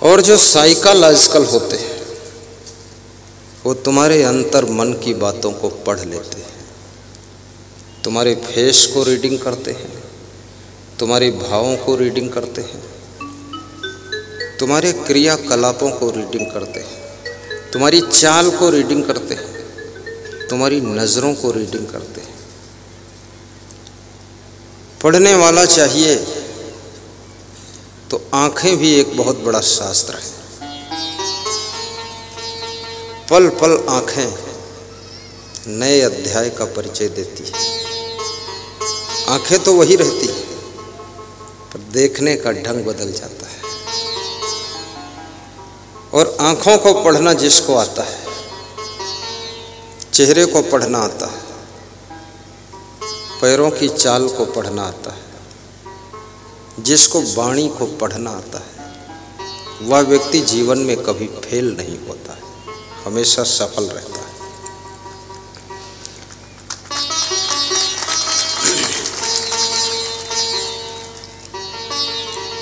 और जो साइकोलॉजिकल होते हैं वो तुम्हारे अंतर मन की बातों को पढ़ लेते हैं, तुम्हारे फेस को रीडिंग करते हैं, तुम्हारे भावों को रीडिंग करते हैं, तुम्हारे क्रियाकलापों को रीडिंग करते हैं, तुम्हारी चाल को रीडिंग करते हैं, तुम्हारी नज़रों को रीडिंग करते हैं। पढ़ने वाला चाहिए तो आंखें भी एक बहुत बड़ा शास्त्र है। पल पल आंखें नए अध्याय का परिचय देती है। आंखें तो वही रहती है पर देखने का ढंग बदल जाता है। और आंखों को पढ़ना जिसको आता है, चेहरे को पढ़ना आता है, पैरों की चाल को पढ़ना आता है, जिसको वाणी को पढ़ना आता है, वह व्यक्ति जीवन में कभी फेल नहीं होता है, हमेशा सफल रहता है।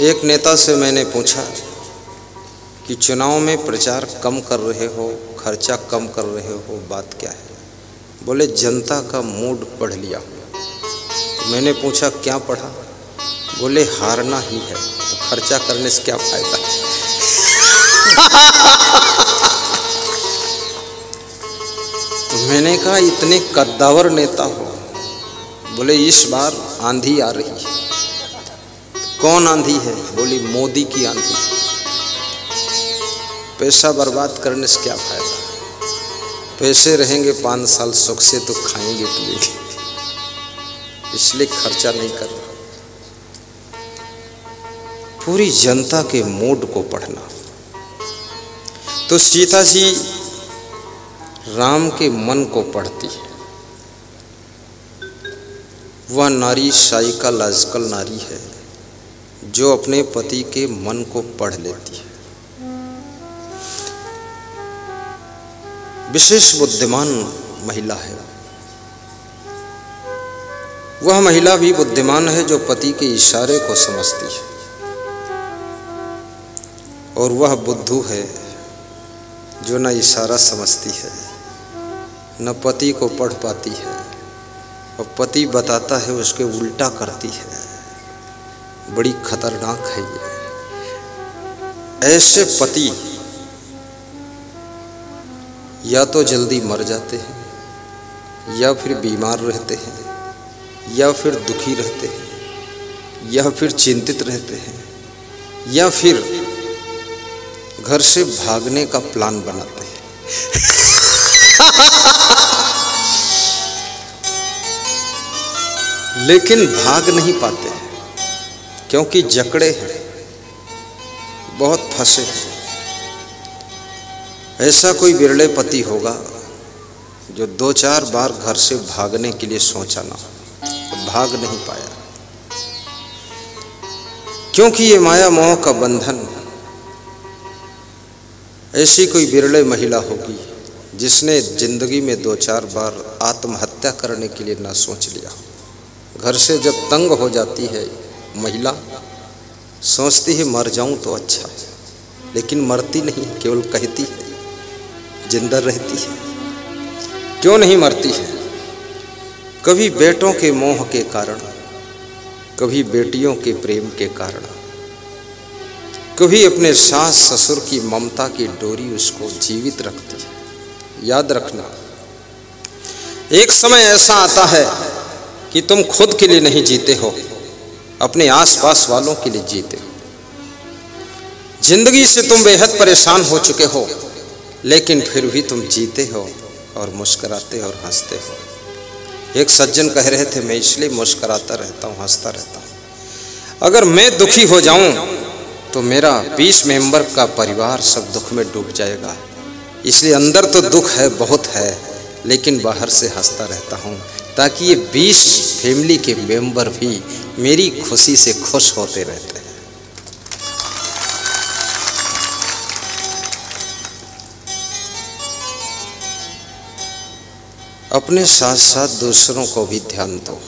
एक नेता से मैंने पूछा कि चुनाव में प्रचार कम कर रहे हो, खर्चा कम कर रहे हो, बात क्या है? बोले जनता का मूड पढ़ लिया। तो मैंने पूछा क्या पढ़ा? बोले हारना ही है, तो खर्चा करने से क्या फायदा? तो मैंने कहा इतने कद्दावर नेता हो। बोले इस बार आंधी आ रही है। कौन आंधी है? बोली मोदी की आंधी। पैसा बर्बाद करने से क्या फायदा? पैसे रहेंगे 5 साल सुख से तो खाएंगे पिएंगे, इसलिए खर्चा नहीं कर रहा। पूरी जनता के मूड को पढ़ना। तो सीता जी राम के मन को पढ़ती है। वह नारी साइकोलॉजिकल नारी है जो अपने पति के मन को पढ़ लेती है। विशेष बुद्धिमान महिला है। वह महिला भी बुद्धिमान है जो पति के इशारे को समझती है, और वह बुद्धू है जो न इशारा समझती है न पति को पढ़ पाती है, और पति बताता है उसके उल्टा करती है। बड़ी खतरनाक है ये। ऐसे पति या तो जल्दी मर जाते हैं, या फिर बीमार रहते हैं, या फिर दुखी रहते हैं, या फिर चिंतित रहते हैं, या फिर घर से भागने का प्लान बनाते हैं। लेकिन भाग नहीं पाते हैं क्योंकि जकड़े हैं, बहुत फंसे हैं। ऐसा कोई बिरले पति होगा जो 2-4 बार घर से भागने के लिए सोचा ना, तो भाग नहीं पाया, क्योंकि ये माया मोह का बंधन। ऐसी कोई बिरले महिला होगी जिसने जिंदगी में 2-4 बार आत्महत्या करने के लिए ना सोच लिया। घर से जब तंग हो जाती है महिला, सोचती है मर जाऊं तो अच्छा, लेकिन मरती नहीं, केवल कहती है, जिंदा रहती है। क्यों नहीं मरती है? कभी बेटों के मोह के कारण, कभी बेटियों के प्रेम के कारण, कभी अपने सास ससुर की ममता की डोरी उसको जीवित रखती है। याद रखना, एक समय ऐसा आता है कि तुम खुद के लिए नहीं जीते हो, अपने आसपास वालों के लिए जीते हो। जिंदगी से तुम बेहद परेशान हो चुके हो, लेकिन फिर भी तुम जीते हो और मुस्कुराते और हंसते हो। एक सज्जन कह रहे थे, मैं इसलिए मुस्कुराता रहता हूँ, हंसता रहता हूँ, अगर मैं दुखी हो जाऊं तो मेरा 20 मेंबर का परिवार सब दुख में डूब जाएगा, इसलिए अंदर तो दुख है, बहुत है, लेकिन बाहर से हंसता रहता हूँ ताकि ये 20 फैमिली के मेंबर भी मेरी खुशी से खुश होते रहते हैं। अपने साथ साथ दूसरों को भी ध्यान दो।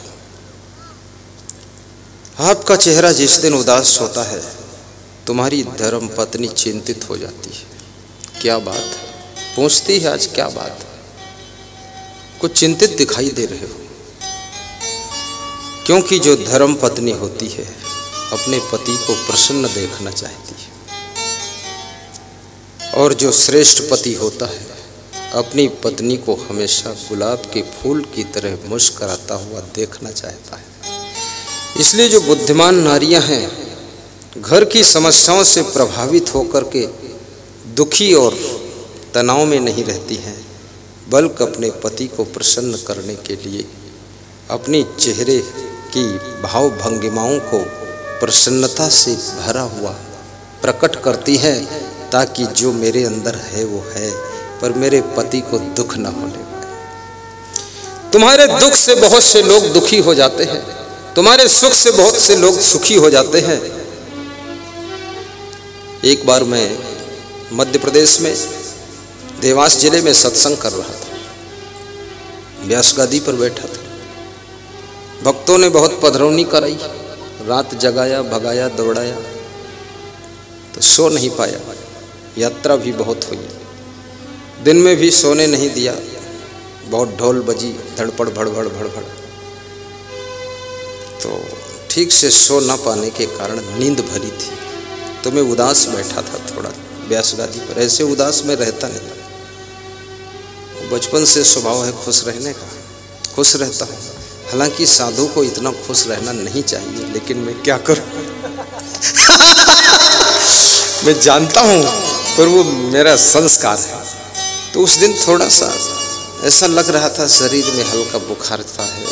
आपका चेहरा जिस दिन उदास होता है तुम्हारी धर्म पत्नी चिंतित हो जाती है। क्या बात है? पूछती है, आज क्या बात है? कुछ चिंतित दिखाई दे रहे हो। क्योंकि जो धर्म पत्नी होती है अपने पति को प्रसन्न देखना चाहती है, और जो श्रेष्ठ पति होता है अपनी पत्नी को हमेशा गुलाब के फूल की तरह मुस्कुराता हुआ देखना चाहता है। इसलिए जो बुद्धिमान नारियां हैं घर की समस्याओं से प्रभावित होकर के दुखी और तनाव में नहीं रहती हैं, बल्कि अपने पति को प्रसन्न करने के लिए अपनी चेहरे की भाव भंगिमाओं को प्रसन्नता से भरा हुआ प्रकट करती हैं, ताकि जो मेरे अंदर है वो है, पर मेरे पति को दुख न होने पाए। तुम्हारे दुख से बहुत से लोग दुखी हो जाते हैं, तुम्हारे सुख से बहुत से लोग सुखी हो जाते हैं। एक बार मैं मध्य प्रदेश में देवास जिले में सत्संग कर रहा था। व्यास गादी पर बैठा था। भक्तों ने बहुत पधरौनी कराई, रात जगाया, भगाया, दौड़ाया, तो सो नहीं पाया। यात्रा भी बहुत हुई, दिन में भी सोने नहीं दिया। बहुत ढोल बजी, धड़पड़ भड़भड़ भड़भड़, तो ठीक से सो न पाने के कारण नींद भरी थी। तो मैं उदास बैठा था थोड़ा व्यास गादी पर। ऐसे उदास में रहता नहीं, बचपन से स्वभाव है खुश रहने का, खुश रहता हूँ। हालांकि साधु को इतना खुश रहना नहीं चाहिए, लेकिन मैं क्या करूँ मैं जानता हूँ, पर वो मेरा संस्कार है। तो उस दिन थोड़ा सा ऐसा लग रहा था, शरीर में हल्का बुखार था, है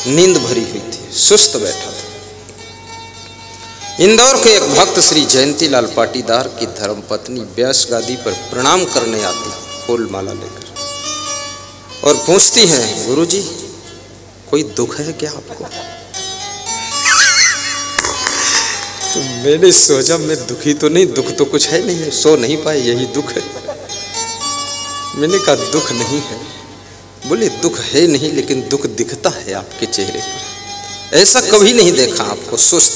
नींद भरी हुई थी, सुस्त बैठा था। इंदौर के एक भक्त श्री जयंती लाल पाटीदार की धर्मपत्नी व्यास गादी पर प्रणाम करने आती है फूल माला लेकर, और पूछती हैं, गुरुजी कोई दुख है क्या आपको? तो मैंने सोचा मैं दुखी तो नहीं, दुख तो कुछ है नहीं, सो नहीं पाए यही दुख है। मैंने कहा दुख नहीं है। बोले दुख है नहीं, लेकिन दुख दिखता है आपके चेहरे पर, ऐसा कभी नहीं देखा आपको सुस्त।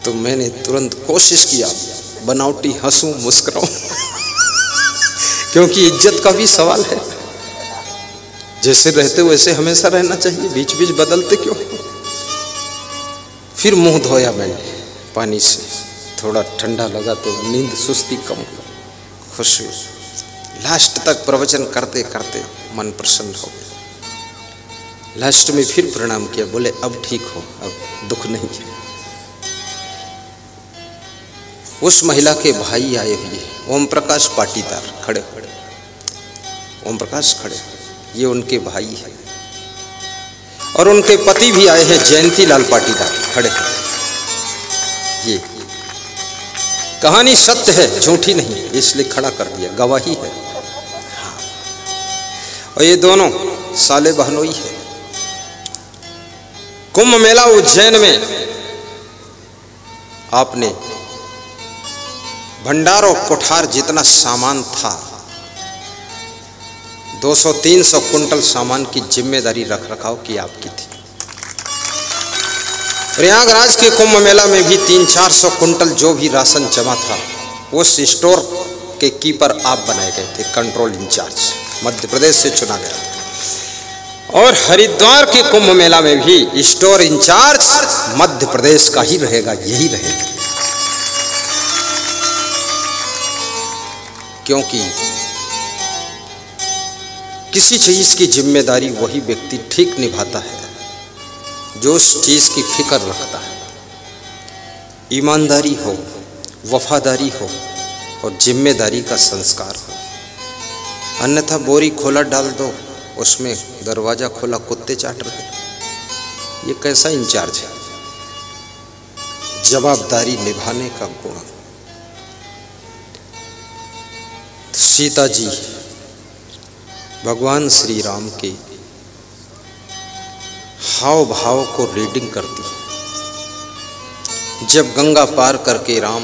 तो मैंने तुरंत कोशिश किया बनावटी हंसूं, मुस्कुराऊं क्योंकि इज्जत का भी सवाल है। जैसे रहते वैसे हमेशा रहना चाहिए, बीच बीच बदलते क्यों? फिर मुंह धोया मैंने पानी से, थोड़ा ठंडा लगा तो नींद सुस्ती कम हुई, खुश हुई। लास्ट तक प्रवचन करते करते मन प्रसन्न हो गया। लास्ट में फिर प्रणाम किया, बोले अब ठीक हो, अब दुख नहीं है। उस महिला के भाई आए हुए ओम प्रकाश पाटीदार खड़े खड़े, ओम प्रकाश खड़े, ये उनके भाई हैं, और उनके पति भी आए हैं जयंती लाल पाटीदार खड़े खड़े। ये कहानी सत्य है, झूठी नहीं, इसलिए खड़ा कर दिया, गवाही है। हाँ। और ये दोनों साले बहनोई है। कुंभ मेला उज्जैन में आपने भंडार और कोठार जितना सामान था, 200-300 कुंटल सामान की जिम्मेदारी रख रखाव की आपकी थी। प्रयागराज के कुंभ मेला में भी 300-400 कुंटल जो भी राशन जमा था, उस स्टोर के कीपर आप बनाए गए थे, कंट्रोल इंचार्ज, मध्य प्रदेश से चुना गया। और हरिद्वार के कुंभ मेला में भी स्टोर इंचार्ज मध्य प्रदेश का ही रहेगा, यही रहेगा। क्योंकि किसी चीज की जिम्मेदारी वही व्यक्ति ठीक निभाता है जो उस चीज की फिक्र रखता है। ईमानदारी हो, वफादारी हो और जिम्मेदारी का संस्कार हो। अन्यथा बोरी खोला डाल दो, उसमें दरवाजा खोला कुत्ते चाट रहे। ये कैसा इंचार्ज है? जवाबदारी निभाने का गुण। सीता जी भगवान श्री राम के हाव भाव को रीडिंग करती है। जब गंगा पार करके राम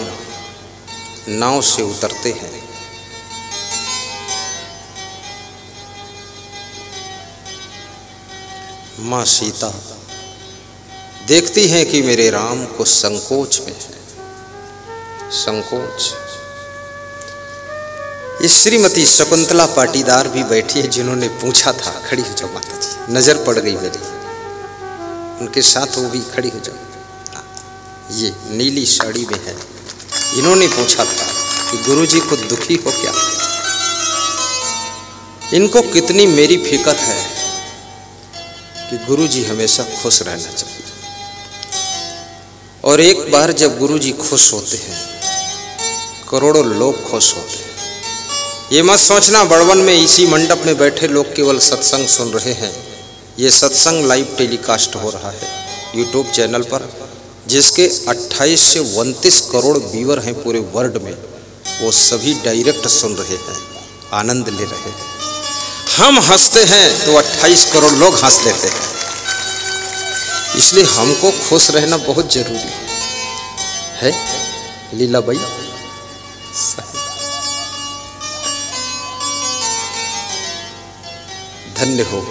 नाव से उतरते हैं, माँ सीता देखती हैं कि मेरे राम को संकोच में है, संकोच। ये श्रीमती शकुंतला पाटीदार भी बैठी है, जिन्होंने पूछा था, खड़ी हो जाओ माता जी, नजर पड़ गई मेरी, उनके साथ वो भी खड़ी हो जाओ। ये नीली साड़ी में है, इन्होंने पूछा था कि गुरुजी को दुखी हो क्या, इनको कितनी मेरी फिक्र है कि गुरुजी हमेशा खुश रहना चाहिए। और एक बार जब गुरुजी खुश होते हैं, करोड़ों लोग खुश होते हैं। ये मत सोचना बड़वन में इसी मंडप में बैठे लोग केवल सत्संग सुन रहे हैं। ये सत्संग लाइव टेलीकास्ट हो रहा है यूट्यूब चैनल पर, जिसके 28 से 29 करोड़ व्यूअर हैं पूरे वर्ल्ड में। वो सभी डायरेक्ट सुन रहे हैं, आनंद ले रहे हैं। हम हंसते हैं तो 28 करोड़ लोग हंस लेते हैं। इसलिए हमको खुश रहना बहुत जरूरी है। लीलाबाई धन्य हो।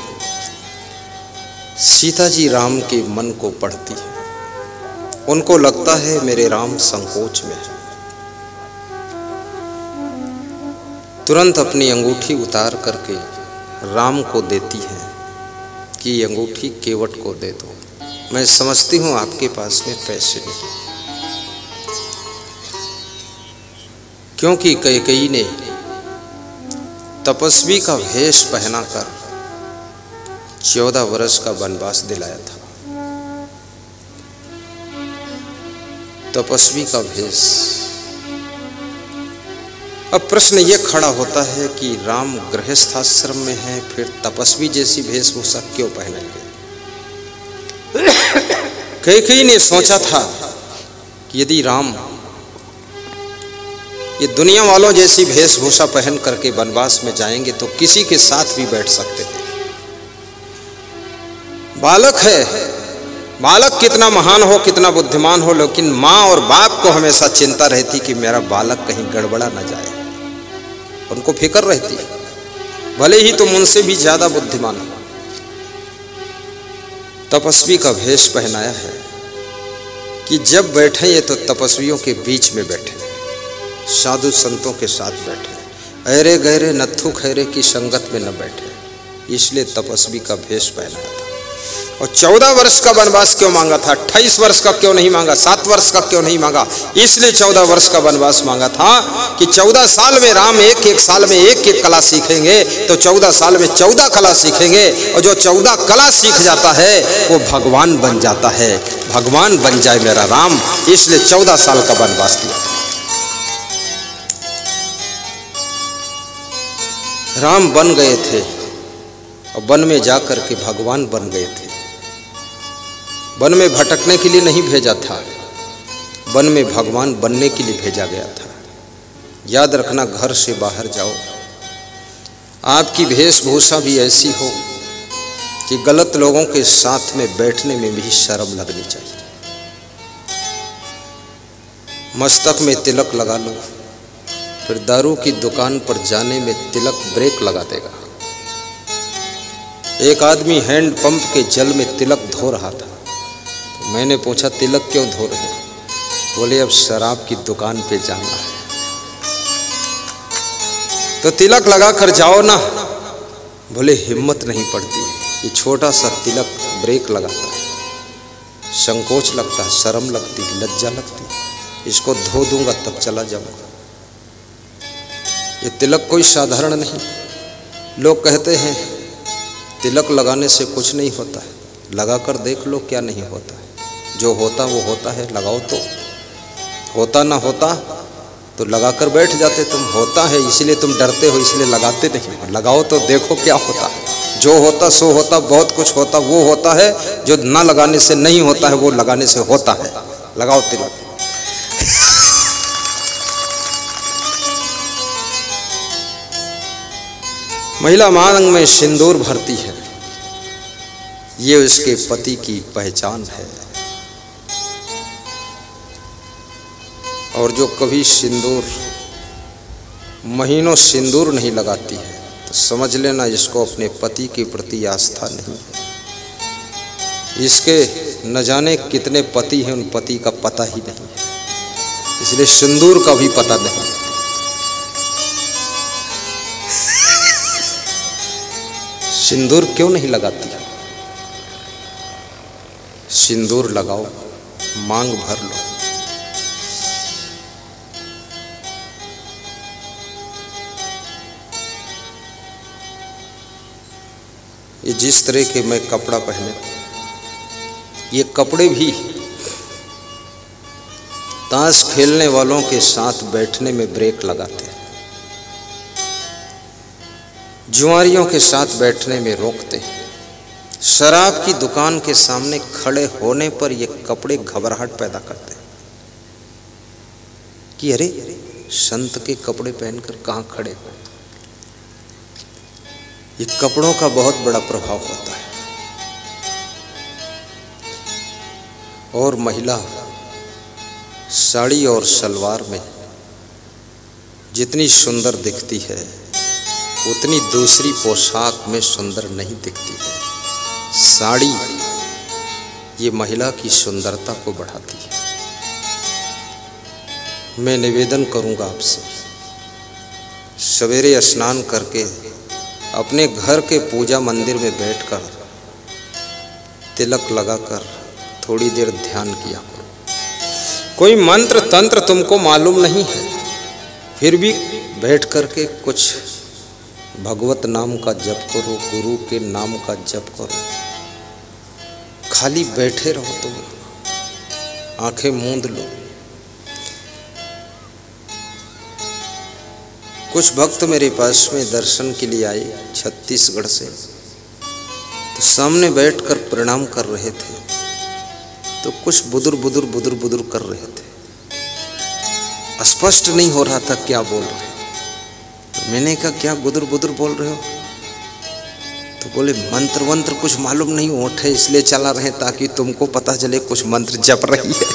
सीता जी राम के मन को पढ़ती है, उनको लगता है मेरे राम संकोच में है। तुरंत अपनी अंगूठी उतार करके राम को देती है कि ये अंगूठी केवट को दे दो, मैं समझती हूँ आपके पास में पैसे नहीं। क्योंकि कैकेयी ने तपस्वी का वेश पहनाकर 14 वर्ष का वनवास दिलाया था। तपस्वी का भेष। अब प्रश्न ये खड़ा होता है कि राम गृहस्थाश्रम में है, फिर तपस्वी जैसी वेशभूषा क्यों पहनेंगे? कैकेयी ने सोचा था कि यदि राम ये दुनिया वालों जैसी वेशभूषा पहन करके वनवास में जाएंगे तो किसी के साथ भी बैठ सकते हैं। बालक है, बालक कितना महान हो, कितना बुद्धिमान हो, लेकिन माँ और बाप को हमेशा चिंता रहती कि मेरा बालक कहीं गड़बड़ा न जाए। उनको फिक्र रहती है, भले ही तुम उनसे भी ज्यादा बुद्धिमान हो। तपस्वी का भेष पहनाया है कि जब बैठे ये तो तपस्वियों के बीच में बैठे, साधु संतों के साथ बैठे, ऐरे गहरे नत्थु खैरे की संगत में न बैठे। इसलिए तपस्वी का भेष पहनाया था। और 14 वर्ष का वनवास क्यों मांगा था? 28 वर्ष का क्यों नहीं मांगा? 7 वर्ष का क्यों नहीं मांगा? इसलिए 14 वर्ष का वनवास मांगा था कि 14 साल में राम एक साल में एक कला सीखेंगे, तो 14 साल में 14 कला सीखेंगे, और जो 14 कला सीख जाता है वो भगवान बन जाता है। भगवान बन जाए मेरा राम, इसलिए 14 साल का वनवास दिया। राम बन गए थे और वन में जाकर के भगवान बन गए थे। वन में भटकने के लिए नहीं भेजा था, वन में भगवान बनने के लिए भेजा गया था। याद रखना, घर से बाहर जाओ, आपकी वेशभूषा भी ऐसी हो कि गलत लोगों के साथ में बैठने में भी शर्म लगनी चाहिए। मस्तक में तिलक लगा लो, फिर दारू की दुकान पर जाने में तिलक ब्रेक लगा देगा। एक आदमी हैंड पंप के जल में तिलक धो रहा था, तो मैंने पूछा तिलक क्यों धो रहे? बोले अब शराब की दुकान पे जाना है। तो तिलक लगा कर जाओ ना। बोले हिम्मत नहीं पड़ती, ये छोटा सा तिलक ब्रेक लगाता है, संकोच लगता है, शर्म लगती है, लज्जा लगती है, इसको धो दूंगा तब चला जाऊंगा। ये तिलक कोई साधारण नहीं। लोग कहते हैं तिलक लगाने से कुछ नहीं होता है, लगा कर देख लो क्या नहीं होता है। जो होता वो होता है, लगाओ तो। होता ना होता तो लगा कर बैठ जाते तुम। होता है इसलिए तुम डरते हो, इसलिए लगाते नहीं हो। लगाओ तो देखो क्या होता है। जो होता सो होता, बहुत कुछ होता वो होता है, जो ना लगाने से नहीं होता है वो लगाने से होता है। लगाओ तिलक। महिला मांग में सिंदूर भरती है, ये उसके पति की पहचान है। और जो कभी सिंदूर महीनों सिंदूर नहीं लगाती है तो समझ लेना इसको अपने पति के प्रति आस्था नहीं है। इसके न जाने कितने पति हैं, उन पति का पता ही नहीं है, इसलिए सिंदूर का भी पता नहीं। सिंदूर क्यों नहीं लगाती? सिंदूर लगाओ, मांग भर लो। ये जिस तरह के मैं कपड़ा पहने, ये कपड़े भी ताश खेलने वालों के साथ बैठने में ब्रेक लगाते हैं, जुआरियों के साथ बैठने में रोकते हैं, शराब की दुकान के सामने खड़े होने पर ये कपड़े घबराहट पैदा करते हैं कि अरे संत के कपड़े पहनकर कहाँ खड़े हो। ये कपड़ों का बहुत बड़ा प्रभाव होता है। और महिला साड़ी और सलवार में जितनी सुंदर दिखती है, उतनी दूसरी पोशाक में सुंदर नहीं दिखती है। साड़ी ये महिला की सुंदरता को बढ़ाती है। मैं निवेदन करूंगा आपसे, सवेरे स्नान करके अपने घर के पूजा मंदिर में बैठकर तिलक लगाकर थोड़ी देर ध्यान किया करो। कोई मंत्र तंत्र तुमको मालूम नहीं है, फिर भी बैठ करके कुछ भगवत नाम का जप करो, गुरु के नाम का जप करो। खाली बैठे रहो, तुम आंखें मूंद लो। कुछ भक्त मेरे पास में दर्शन के लिए आए छत्तीसगढ़ से, तो सामने बैठकर प्रणाम कर रहे थे, तो कुछ बुदुर कर रहे थे। स्पष्ट नहीं हो रहा था क्या बोल रहे। तो मैंने कहा क्या बुदुर बोल रहे हो? तो बोले मंत्र वंत्र कुछ मालूम नहीं, ओंठ है इसलिए चला रहे ताकि तुमको पता चले कुछ मंत्र जप रही है।